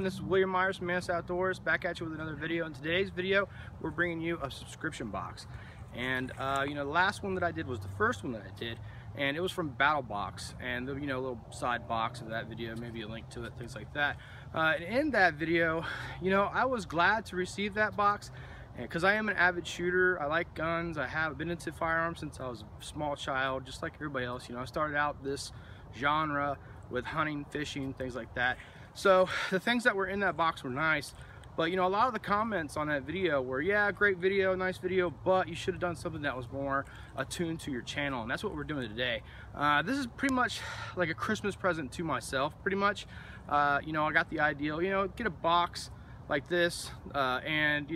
This is William Myers from Mantis Outdoors, back at you with another video. In today's video, we're bringing you a subscription box. And the last one that I did was the first one that I did, and it was from Battle Box, and the little side box of that video, maybe a link to it, things like that. And in that video, I was glad to receive that box because I am an avid shooter. I like guns. I have been into firearms since I was a small child, just like everybody else. I started out this genre with hunting, fishing, things like that. So the things that were in that box were nice, but a lot of the comments on that video were, yeah, great video, nice video, but you should have done something that was more attuned to your channel, and that's what we're doing today. This is pretty much like a Christmas present to myself, pretty much. I got the ideal, get a box like this, and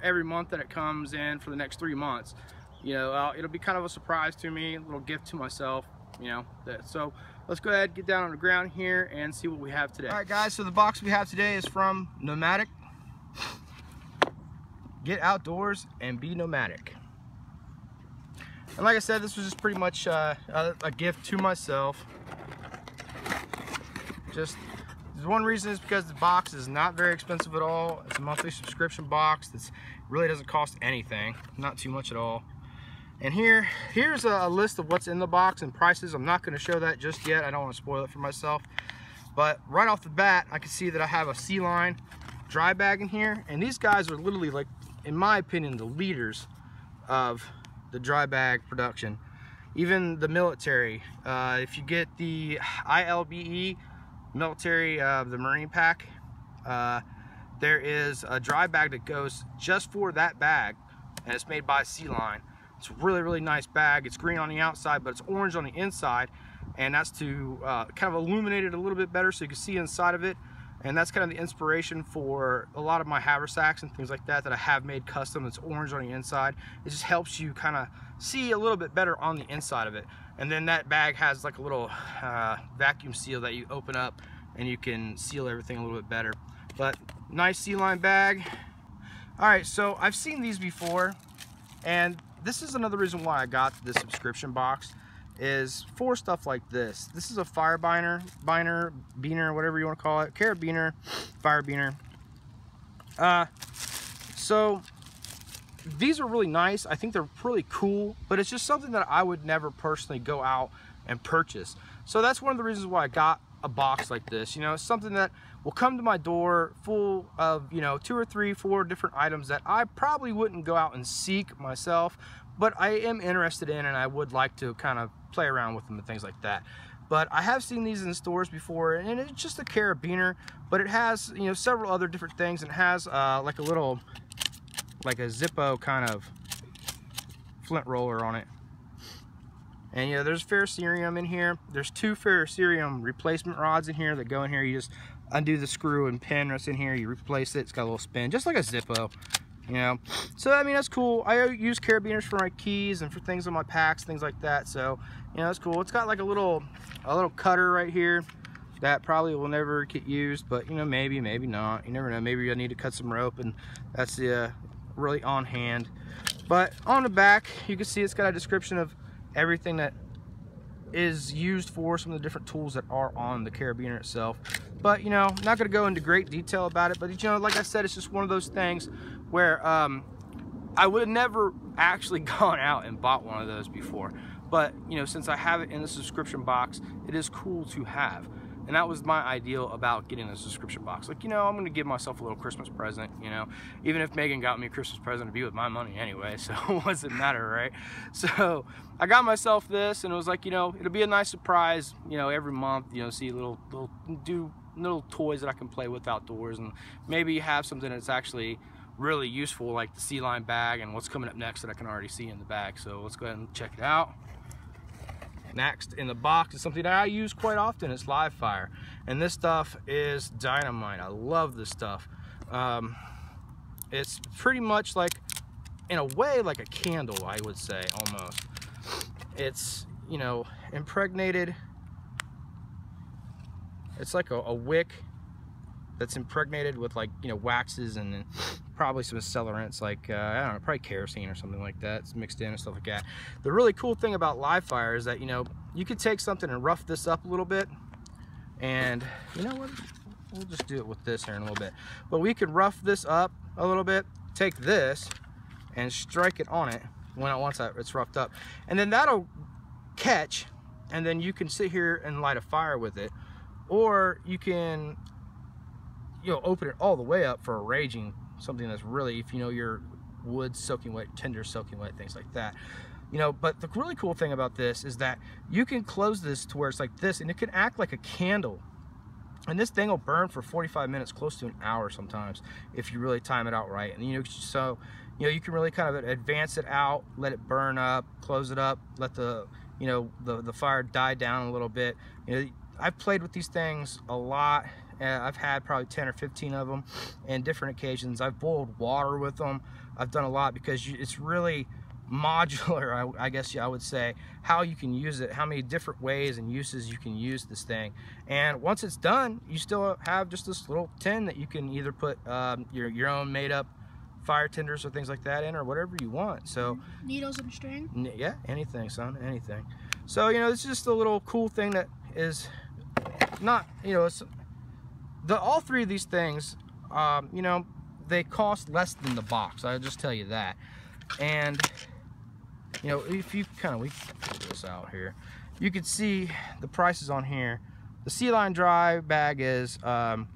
every month that it comes in for the next 3 months, it'll be kind of a surprise to me, a little gift to myself. So let's go ahead, get down on the ground here and see what we have today. All right, guys, so the box we have today is from Nomadic. Get outdoors and be nomadic. And like I said, this was just pretty much a gift to myself. Just one reason is because the box is not very expensive at all. It's a monthly subscription box that really doesn't cost anything, not too much at all. And here's a list of what's in the box and prices. I'm not going to show that just yet. I don't want to spoil it for myself. But right off the bat, I can see that I have a Sealine dry bag in here. And these guys are literally, like, in my opinion, the leaders of the dry bag production. Even the military. If you get the ILBE military, the Marine pack, there is a dry bag that goes just for that bag. And it's made by Sealine. It's a really, really nice bag. It's green on the outside, but it's orange on the inside, and that's to kind of illuminate it a little bit better so you can see inside of it. And that's kind of the inspiration for a lot of my haversacks and things like that I have made custom. That's orange on the inside. It just helps you kind of see a little bit better on the inside of it. And then that bag has like a little vacuum seal that you open up and you can seal everything a little bit better. But nice Sealine bag. All right, so I've seen these before, and this is another reason why I got this subscription box, is for stuff like this. This is a fire beaner, whatever you want to call it, carabiner, fire beaner. So these are really nice. I think they're really cool, but it's just something that I would never personally go out and purchase. So that's one of the reasons why I got a box like this. It's something that will come to my door full of 2 or 3, 4 different items that I probably wouldn't go out and seek myself, but I am interested in, and I would like to kind of play around with them and things like that. But I have seen these in stores before, and it's just a carabiner, but it has several other different things, and it has like a little, like a Zippo kind of flint roller on it. And there's ferrocerium in here. There's 2 ferrocerium replacement rods in here that go in here. You just undo the screw and pin that's in here. You replace it. It's got a little spin, just like a Zippo. So I mean, that's cool. I use carabiners for my keys and for things on my packs, things like that. So that's cool. It's got like a little cutter right here that probably will never get used, but maybe not. You never know. Maybe I need to cut some rope, and that's really on hand. But on the back, you can see it's got a description of everything that is used for some of the different tools that are on the carabiner itself. But not going to go into great detail about it, but like I said, it's just one of those things where I would have never actually gone out and bought one of those before, but since I have it in the subscription box, it is cool to have. And that was my ideal about getting a subscription box. Like, I'm going to give myself a little Christmas present, even if Megan got me a Christmas present, to be with my money anyway, so what does it matter, right? So I got myself this, and it was like, it'll be a nice surprise, every month, see little toys that I can play with outdoors, and maybe have something that's actually really useful, like the Sealine bag and what's coming up next that I can already see in the bag. So let's go ahead and check it out. Next in the box is something that I use quite often. It's live fire, and this stuff is dynamite. I love this stuff. It's pretty much like, in a way, like a candle, I would say, almost. It's impregnated. It's like a wick that's impregnated with, like, waxes and probably some accelerants, like I don't know, probably kerosene or something like that. It's mixed in and stuff like that. The really cool thing about live fire is that you could take something and rough this up a little bit, and we'll just do it with this here in a little bit. But we could rough this up a little bit, take this and strike it on it once it's roughed up, and then that'll catch, and then you can sit here and light a fire with it, or you can, you know, open it all the way up for a raging, something that's really, if you know your wood soaking wet, tinder soaking wet, things like that. You know, but the really cool thing about this is that you can close this to where it's like this, and it can act like a candle. And this thing will burn for 45 minutes, close to an hour sometimes, if you really time it out right. And you know, so you know, you can really kind of advance it out, let it burn up, close it up, let the, you know, the fire die down a little bit. You know, I've played with these things a lot. I've had probably 10 or 15 of them in different occasions. I've boiled water with them. I've done a lot because it's really modular, I guess I would say, how you can use it, how many different ways and uses you can use this thing. And once it's done, you still have just this little tin that you can either put your own made up fire tinders or things like that in, or whatever you want. So needles and string, yeah, anything, son, anything. So you know, it's just a little cool thing that is not, you know, it's all three of these things, you know, they cost less than the box, I'll just tell you that. And you know, if you kind of, we can put this out here, you can see the prices on here. The Sealine dry bag is $25.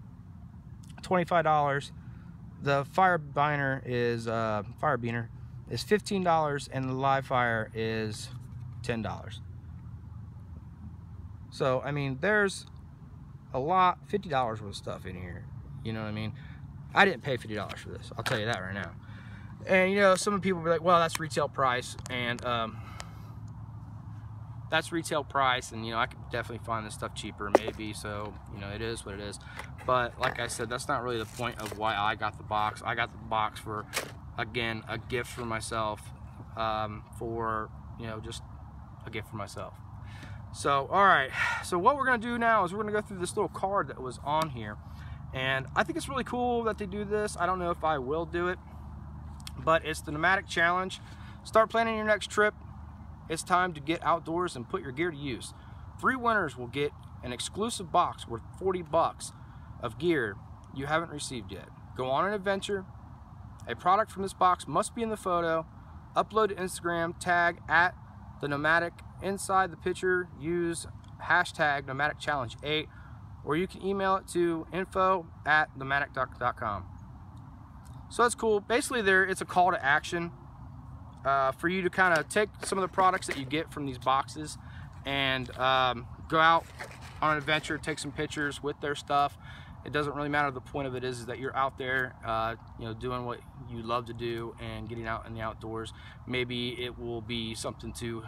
The fire beaner is $15, and the live fire is $10. So I mean, there's a lot, $50 worth of stuff in here. You know what I mean? I didn't pay $50 for this, I'll tell you that right now. And you know, some people will be like, well, that's retail price, and that's retail price, and you know, I could definitely find this stuff cheaper, maybe. So you know, it is what it is. But like I said, that's not really the point of why I got the box. I got the box for, again, a gift for myself, for, you know, just a gift for myself. So all right, so what we're gonna do now is we're gonna go through this little card that was on here, and I think it's really cool that they do this. I don't know if I will do it, but it's the Nomadic challenge. Start planning your next trip. It's time to get outdoors and put your gear to use. 3 winners will get an exclusive box worth 40 bucks of gear you haven't received yet. Go on an adventure. A product from this box must be in the photo. Upload to Instagram, tag at the Nomadic. Inside the picture, use hashtag Nomadic Challenge 8, or you can email it to info@nomadic.com. So that's cool. Basically, it's a call to action for you to kind of take some of the products that you get from these boxes and go out on an adventure, take some pictures with their stuff. It doesn't really matter. The point of it is that you're out there, you know, doing what you love to do and getting out in the outdoors. Maybe it will be something to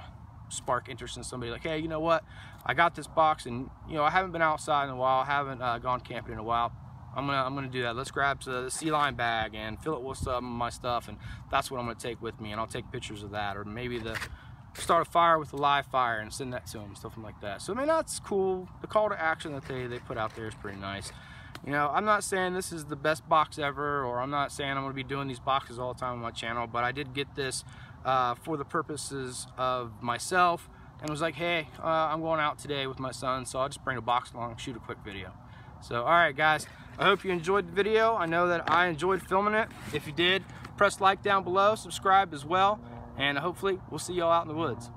spark interest in somebody, like, hey, you know what, I got this box, and you know, I haven't been outside in a while, I haven't gone camping in a while. I'm gonna do that. Let's grab the Sealine bag and fill it with some of my stuff, and that's what I'm gonna take with me, and I'll take pictures of that. Or maybe start a fire with a live fire and send that to them, stuff like that. So I mean, that's cool. The call to action that they put out there is pretty nice. You know, I'm not saying this is the best box ever, or I'm not saying I'm gonna be doing these boxes all the time on my channel, but I did get this for the purposes of myself, and was like, hey, I'm going out today with my son, so I'll just bring a box along and shoot a quick video. So all right guys, I hope you enjoyed the video. I know that I enjoyed filming it. If you did, press like down below, subscribe as well, and hopefully we'll see y'all out in the woods.